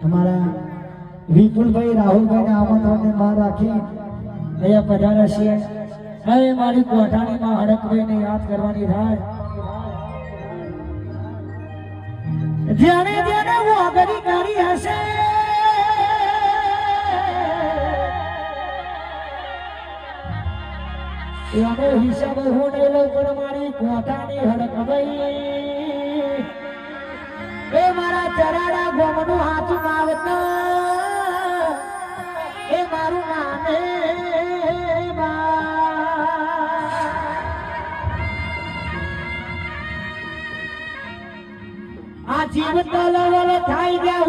અમારા વિપુલભાઈ રાહુલભાઈને આમંત્રણને માં રાખી અહીંયા પધાર્યા છીએ. હવે મારી કોઠાણીમાં હડકભાઈને યાદ કરવાની થાય. જેને જેને વગરી કરી હશે એનો હિસાબ હું નહીં લઉં, પણ મારી કોઠાની હડકભાઈ એ મારા ચરાડા ગોમનું હાથું માવત એ મારું નામે આ જીવ તલવલ થાય ગયા